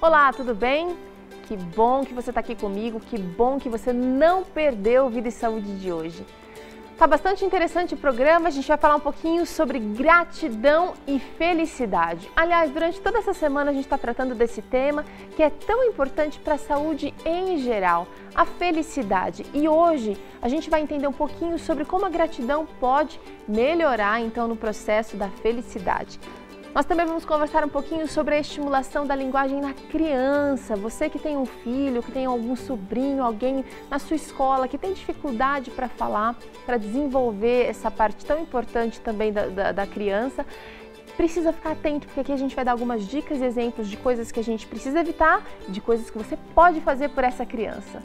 Olá, tudo bem? Que bom que você está aqui comigo, que bom que você não perdeu o Vida e Saúde de hoje. Tá bastante interessante o programa, a gente vai falar um pouquinho sobre gratidão e felicidade. Aliás, durante toda essa semana a gente está tratando desse tema que é tão importante para a saúde em geral, a felicidade. E hoje a gente vai entender um pouquinho sobre como a gratidão pode melhorar então no processo da felicidade. Nós também vamos conversar um pouquinho sobre a estimulação da linguagem na criança. Você que tem um filho, que tem algum sobrinho, alguém na sua escola que tem dificuldade para falar, para desenvolver essa parte tão importante também da criança, precisa ficar atento, porque aqui a gente vai dar algumas dicas e exemplos de coisas que a gente precisa evitar, de coisas que você pode fazer por essa criança.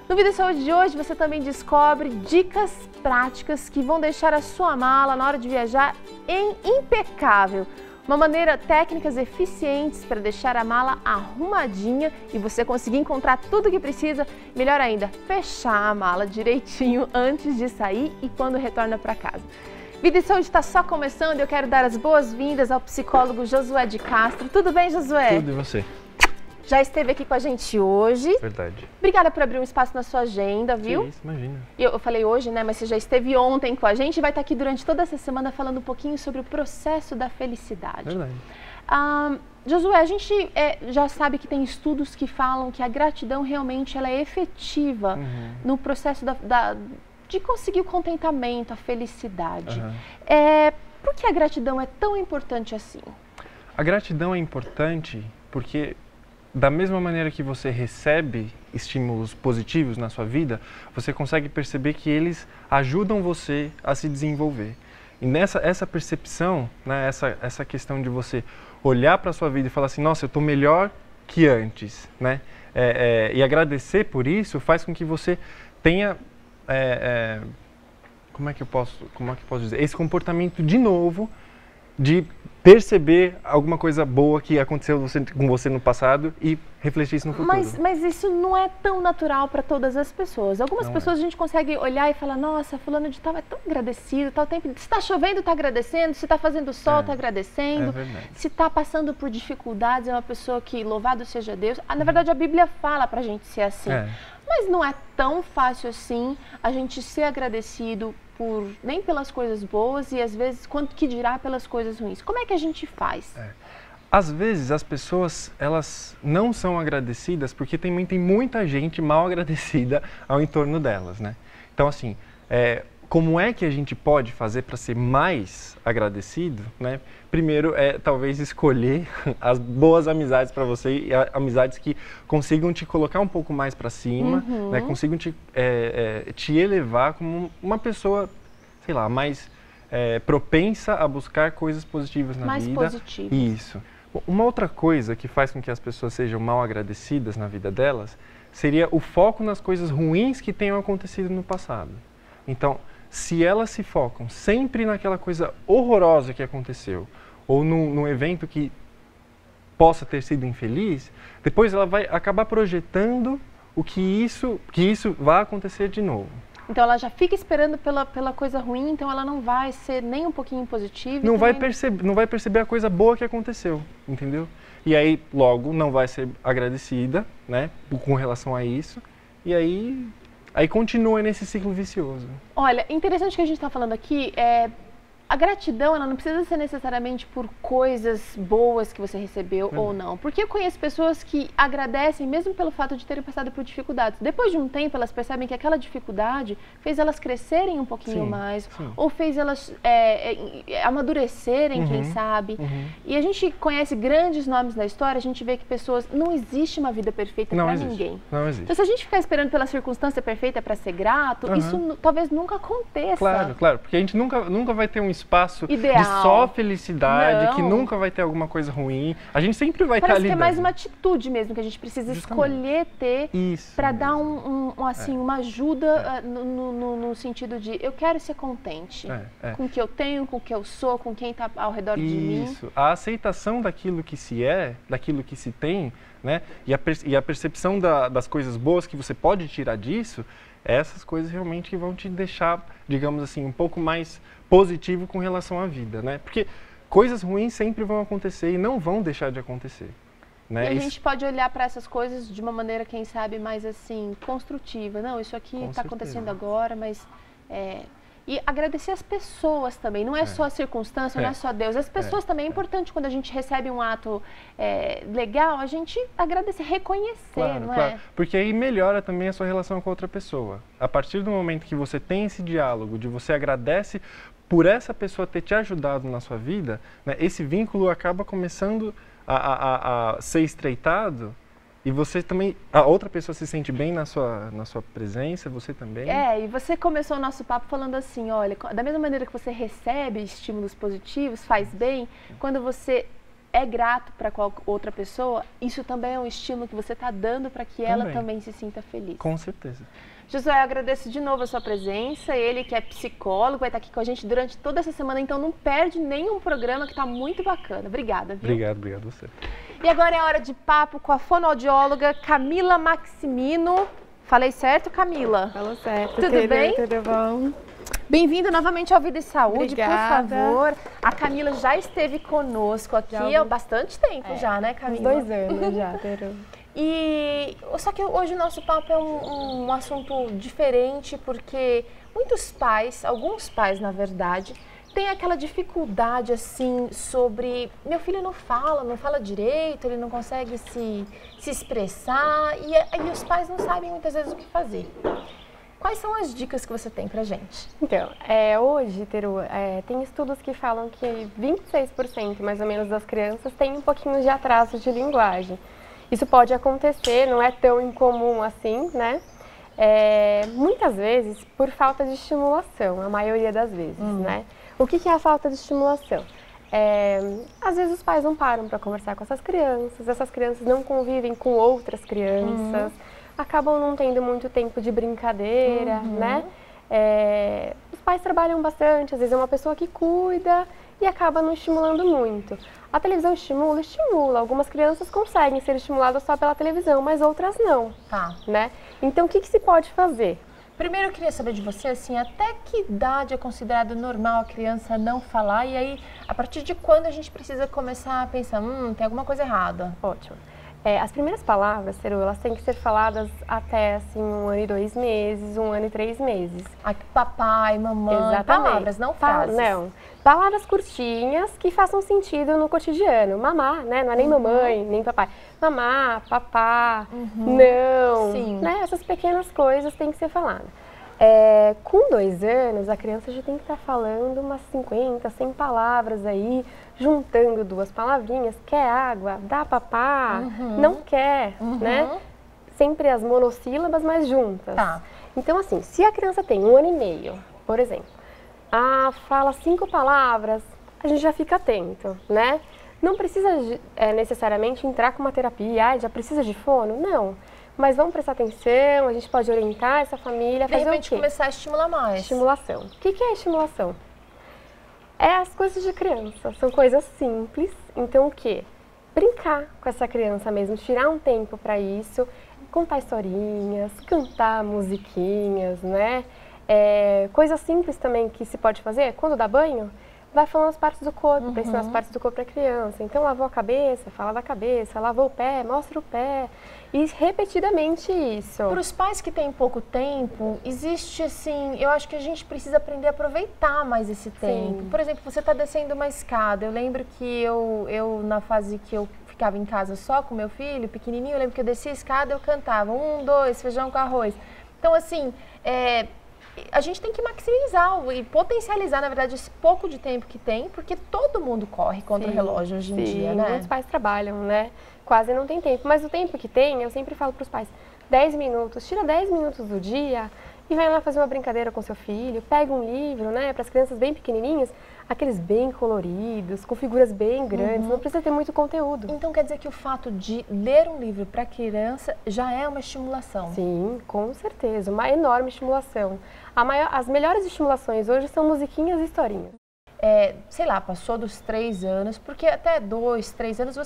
No Vida e Saúde de hoje, você também descobre dicas práticas que vão deixar a sua mala na hora de viajar impecável. Uma maneira, técnicas eficientes para deixar a mala arrumadinha e você conseguir encontrar tudo o que precisa. Melhor ainda, fechar a mala direitinho antes de sair e quando retorna para casa. Vida e Saúde está só começando e eu quero dar as boas-vindas ao psicólogo Josué de Castro. Tudo bem, Josué? Tudo, e você? Já esteve aqui com a gente hoje. Verdade. Obrigada por abrir um espaço na sua agenda, viu? Que isso, imagina. Eu falei hoje, né? Mas você já esteve ontem com a gente e vai estar aqui durante toda essa semana falando um pouquinho sobre o processo da felicidade. Verdade. Josué, a gente já sabe que tem estudos que falam que a gratidão realmente ela é efetiva no processo de conseguir o contentamento, a felicidade. Por que a gratidão é tão importante assim? A gratidão é importante porque, da mesma maneira que você recebe estímulos positivos na sua vida, você consegue perceber que eles ajudam você a se desenvolver. E essa percepção, né, essa questão de você olhar para a sua vida e falar assim, nossa, eu estou melhor que antes, né? E agradecer por isso faz com que você tenha, como é que eu posso dizer? Esse comportamento de novo, de perceber alguma coisa boa que aconteceu com você no passado e refletir isso no futuro. Mas isso não é tão natural para todas as pessoas. Algumas pessoas a gente consegue olhar e falar, nossa, fulano de tal é tão agradecido, tal tempo. Se está chovendo, está agradecendo. Se está fazendo sol, está agradecendo. Se está passando por dificuldades, é uma pessoa que, louvado seja Deus. Na verdade, a Bíblia fala para a gente ser assim. Mas não é tão fácil assim a gente ser agradecido nem pelas coisas boas e às vezes quanto que dirá pelas coisas ruins. Como é que a gente faz? Às vezes as pessoas elas não são agradecidas porque tem muita gente mal agradecida ao entorno delas, né? Então assim, como é que a gente pode fazer para ser mais agradecido, né? Primeiro talvez escolher as boas amizades para você e amizades que consigam te colocar um pouco mais para cima, né? Consigam te elevar como uma pessoa, sei lá, mais propensa a buscar coisas positivas na vida. Mais positivas. Isso. Uma outra coisa que faz com que as pessoas sejam mal agradecidas na vida delas seria o foco nas coisas ruins que tenham acontecido no passado. Então, se elas se focam sempre naquela coisa horrorosa que aconteceu, ou num evento que possa ter sido infeliz, depois ela vai acabar projetando que isso vai acontecer de novo. Então ela já fica esperando pela coisa ruim, então ela não vai ser nem um pouquinho positiva. Não vai perceber a coisa boa que aconteceu, entendeu? E aí logo não vai ser agradecida, né, com relação a isso, e aí continua nesse ciclo vicioso. Olha, interessante que a gente está falando aqui, a gratidão ela não precisa ser necessariamente por coisas boas que você recebeu ou não. Porque eu conheço pessoas que agradecem mesmo pelo fato de terem passado por dificuldades. Depois de um tempo, elas percebem que aquela dificuldade fez elas crescerem um pouquinho mais, ou fez elas amadurecerem, quem sabe. E a gente conhece grandes nomes da história, a gente vê que pessoas... Não existe uma vida perfeita para ninguém. Não existe. Então, se a gente ficar esperando pela circunstância perfeita para ser grato, isso talvez nunca aconteça. Claro, porque a gente nunca vai ter um espaço ideal. De só felicidade, que nunca vai ter alguma coisa ruim. A gente sempre vai estar ali. Parece que é mais uma atitude mesmo que a gente precisa escolher ter para dar uma ajuda no sentido de eu quero ser contente com o que eu tenho, com o que eu sou, com quem está ao redor de mim. Isso. A aceitação daquilo que se é, daquilo que se tem, né? E a percepção das coisas boas que você pode tirar disso, essas coisas realmente que vão te deixar, digamos assim, um pouco mais positivo com relação à vida, né? Porque coisas ruins sempre vão acontecer e não vão deixar de acontecer. né? E a gente pode olhar para essas coisas de uma maneira, quem sabe, mais assim, construtiva. Não, isso aqui está acontecendo agora, mas... E agradecer as pessoas também, não é só a circunstância, não é só Deus. As pessoas também, é importante quando a gente recebe um ato legal, a gente agradecer, reconhecer, não é? Porque aí melhora também a sua relação com a outra pessoa. A partir do momento que você tem esse diálogo, de você agradece por essa pessoa ter te ajudado na sua vida, né, esse vínculo acaba começando a ser estreitado. E você também, a outra pessoa se sente bem na sua presença, você também? E você começou o nosso papo falando assim, olha, da mesma maneira que você recebe estímulos positivos, faz bem, quando você é grato para outra pessoa, isso também é um estímulo que você está dando para que ela também se sinta feliz. Com certeza. Josué, eu agradeço de novo a sua presença, ele que é psicólogo, vai estar aqui com a gente durante toda essa semana, então não perde nenhum programa que está muito bacana. Obrigada, viu? Obrigado você. E agora é hora de papo com a fonoaudióloga Camila Maximino. Falei certo, Camila? Falou certo. Tudo bem? Tudo bom. Bem-vindo novamente ao Vida e Saúde, Obrigada. Por favor. A Camila já esteve conosco aqui há bastante tempo já, né, Camila? Uns 2 anos já, Teru. Só que hoje o nosso papo é um assunto diferente, porque muitos pais, alguns pais na verdade, têm aquela dificuldade assim sobre, meu filho não fala direito, ele não consegue se expressar e os pais não sabem muitas vezes o que fazer. Quais são as dicas que você tem pra gente? Então, hoje, Teru, tem estudos que falam que 26% mais ou menos das crianças têm um pouquinho de atraso de linguagem. Isso pode acontecer, não é tão incomum assim, né? Muitas vezes por falta de estimulação, a maioria das vezes, né? O que é a falta de estimulação? Às vezes os pais não param para conversar com essas crianças não convivem com outras crianças, acabam não tendo muito tempo de brincadeira, né? Os pais trabalham bastante, às vezes é uma pessoa que cuida e acaba não estimulando muito. A televisão estimula. Algumas crianças conseguem ser estimuladas só pela televisão, mas outras não, né? Então, o que se pode fazer? Primeiro, eu queria saber de você, assim, até que idade é considerado normal a criança não falar? E aí, a partir de quando a gente precisa começar a pensar, tem alguma coisa errada? Ótimo. As primeiras palavras, Teru, elas têm que ser faladas até, assim, 1 ano e 2 meses, 1 ano e 3 meses. Papai, mamãe, exatamente. Palavras, não frases. Não, palavras curtinhas que façam sentido no cotidiano. Mamá, né? Não é nem mamãe, nem papai. Mamá, papá, não. Sim. Né? Essas pequenas coisas têm que ser faladas. Com 2 anos, a criança já tem que estar falando umas 50, 100 palavras aí, juntando 2 palavrinhas. Quer água? Dá papá? Não quer, né? Sempre as monossílabas, mas juntas. Então, assim, se a criança tem 1 ano e meio, por exemplo, fala 5 palavras, a gente já fica atento, né? Não precisa necessariamente entrar com uma terapia, já precisa de fono? Não. Mas vamos prestar atenção, a gente pode orientar essa família a fazer o quê? De repente começar a estimular mais. Estimulação. O que é estimulação? É as coisas de criança, são coisas simples. Então o quê? Brincar com essa criança mesmo, tirar um tempo para isso, contar historinhas, cantar musiquinhas, né? Coisas simples também que se pode fazer, quando dá banho, vai falando as partes do corpo, para ensinar as partes do corpo para a criança. Então, lavou a cabeça, fala da cabeça, lavou o pé, mostra o pé. E repetidamente isso. Para os pais que têm pouco tempo, existe assim, eu acho que a gente precisa aprender a aproveitar mais esse tempo. Por exemplo, você está descendo uma escada. Eu lembro que eu na fase que eu ficava em casa só com meu filho, pequenininho, eu lembro que eu descia a escada e eu cantava 1, 2, feijão com arroz. Então, assim, a gente tem que maximizar e potencializar, na verdade, esse pouco de tempo que tem, porque todo mundo corre contra o relógio hoje em dia, né? Muitos pais trabalham, né? Quase não tem tempo, mas o tempo que tem, eu sempre falo para os pais, 10 minutos, tira 10 minutos do dia e vai lá fazer uma brincadeira com seu filho, pega um livro, né? Para as crianças bem pequenininhas, aqueles bem coloridos, com figuras bem grandes, não precisa ter muito conteúdo. Então quer dizer que o fato de ler um livro para criança já é uma estimulação? Sim, com certeza, uma enorme estimulação. As melhores estimulações hoje são musiquinhas e historinhas. Sei lá, passou dos 3 anos, porque até 2, 3 anos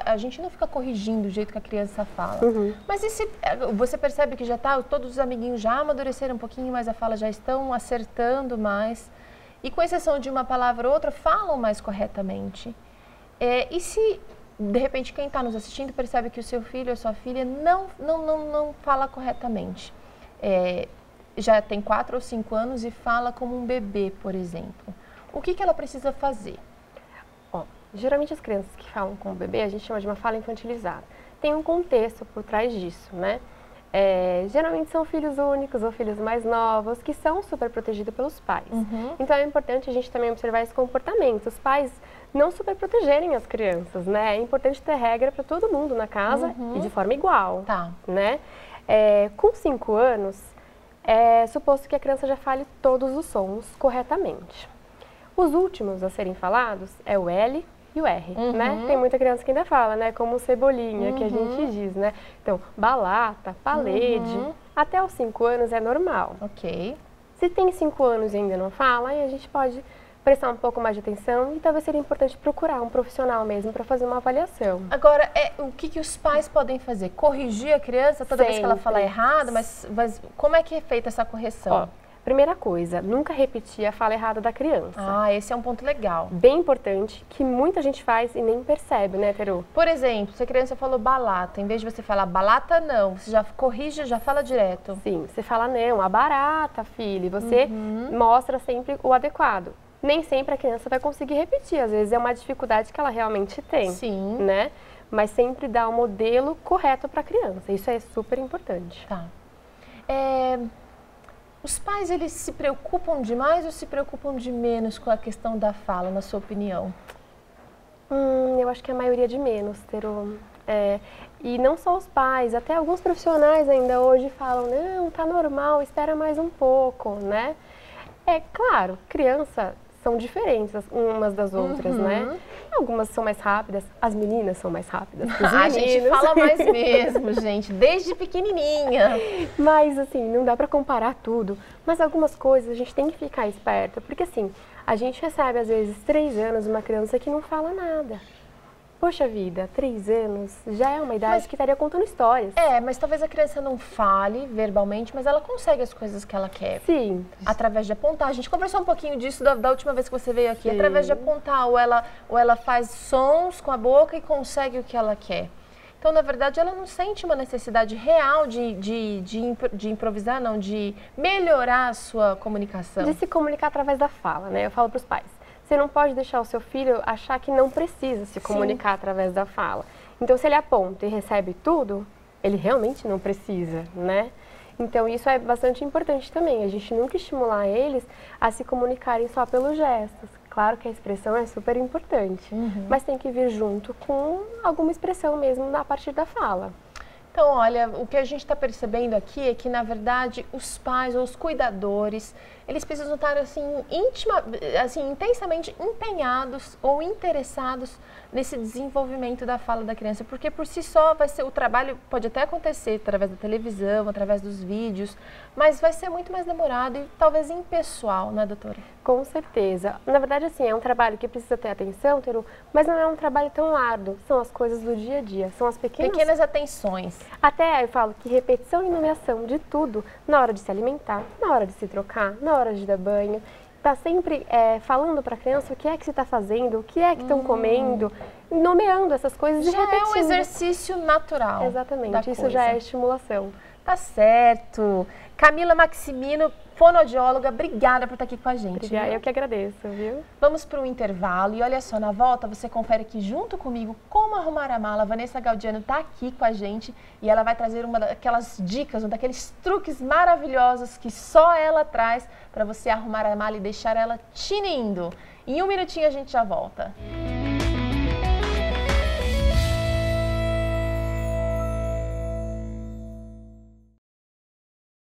a gente não fica corrigindo o jeito que a criança fala. Mas e se você percebe que já todos os amiguinhos já amadureceram um pouquinho mais a fala, já estão acertando mais, e com exceção de uma palavra ou outra, falam mais corretamente. E se de repente quem está nos assistindo percebe que o seu filho ou sua filha não fala corretamente. Já tem 4 ou 5 anos e fala como um bebê, por exemplo. O que ela precisa fazer? Geralmente as crianças que falam como bebê, a gente chama de uma fala infantilizada. Tem um contexto por trás disso, né? Geralmente são filhos únicos ou filhos mais novos que são super protegidos pelos pais. Então é importante a gente também observar esse comportamento. Os pais não super protegerem as crianças, né? É importante ter regra para todo mundo na casa e de forma igual, né? Com 5 anos, é suposto que a criança já fale todos os sons corretamente. Os últimos a serem falados é o L e o R, né? Tem muita criança que ainda fala, né? Como cebolinha, que a gente diz, né? Então, balata, palede, até os 5 anos é normal. Ok. Se tem 5 anos e ainda não fala, aí a gente pode prestar um pouco mais de atenção e talvez seria importante procurar um profissional mesmo para fazer uma avaliação. Agora, o que os pais podem fazer? Corrigir a criança toda vez que ela fala errado? Mas como é que é feita essa correção? Primeira coisa, nunca repetir a fala errada da criança. Esse é um ponto legal. Bem importante, que muita gente faz e nem percebe, né, Teru? Por exemplo, se a criança falou balata, em vez de você falar balata, não, você já corrige, já fala direto. Sim, você fala não, a barata, filho, e você mostra sempre o adequado. Nem sempre a criança vai conseguir repetir, às vezes é uma dificuldade que ela realmente tem. Sim. Né? Mas sempre dá o modelo correto para a criança, isso é super importante. Tá. Os pais, eles se preocupam demais ou se preocupam de menos com a questão da fala, na sua opinião? Eu acho que a maioria de menos, Teru. E não só os pais, até alguns profissionais ainda hoje falam, não, tá normal, espera mais um pouco, né? Claro, crianças são diferentes umas das outras, né? Algumas são mais rápidas, as meninas são mais rápidas que os meninos. A gente fala mais mesmo, gente, desde pequenininha. Mas, assim, não dá pra comparar tudo. Mas algumas coisas a gente tem que ficar esperta, porque, assim, a gente recebe, às vezes, 3 anos uma criança que não fala nada. Poxa vida, 3 anos já é uma idade que estaria contando histórias. Mas talvez a criança não fale verbalmente, mas ela consegue as coisas que ela quer. Sim. Através de apontar. A gente conversou um pouquinho disso da última vez que você veio aqui. Sim. Através de apontar, ou ela faz sons com a boca e consegue o que ela quer. Então, na verdade, ela não sente uma necessidade real de improvisar, não, de melhorar a sua comunicação. De se comunicar através da fala, né? Eu falo para os pais. Você não pode deixar o seu filho achar que não precisa se comunicar através da fala. Então, se ele aponta e recebe tudo, ele realmente não precisa, né? Então, isso é bastante importante também, a gente nunca estimular eles a se comunicarem só pelos gestos. Claro que a expressão é super importante, mas tem que vir junto com alguma expressão mesmo a partir da fala. Então, olha, o que a gente está percebendo aqui é que, na verdade, os pais ou os cuidadores, eles precisam estar, assim, intensamente empenhados ou interessados nesse desenvolvimento da fala da criança, porque por si só o trabalho pode até acontecer através da televisão, através dos vídeos, mas vai ser muito mais demorado e talvez impessoal, né, doutora? Com certeza. Na verdade, assim, é um trabalho que precisa ter atenção, Teru, mas não é um trabalho tão árduo. São as coisas do dia a dia, são as pequenas atenções. Até eu falo que repetição e nomeação de tudo, na hora de se alimentar, na hora de se trocar, na hora de dar banho. Tá sempre falando para a criança o que é que se está fazendo, o que é que estão comendo, nomeando essas coisas e repetindo. Já é um exercício natural. Exatamente, isso já é estimulação. Tá certo. Camila Maximino, fonoaudióloga, obrigada por estar aqui com a gente. Obrigada, eu que agradeço, viu? Vamos para um intervalo e olha só, na volta você confere aqui junto comigo como arrumar a mala. A Vanessa Gaudiano está aqui com a gente e ela vai trazer uma daquelas dicas, um daqueles truques maravilhosos que só ela traz para você arrumar a mala e deixar ela tinindo. Em um minutinho a gente já volta.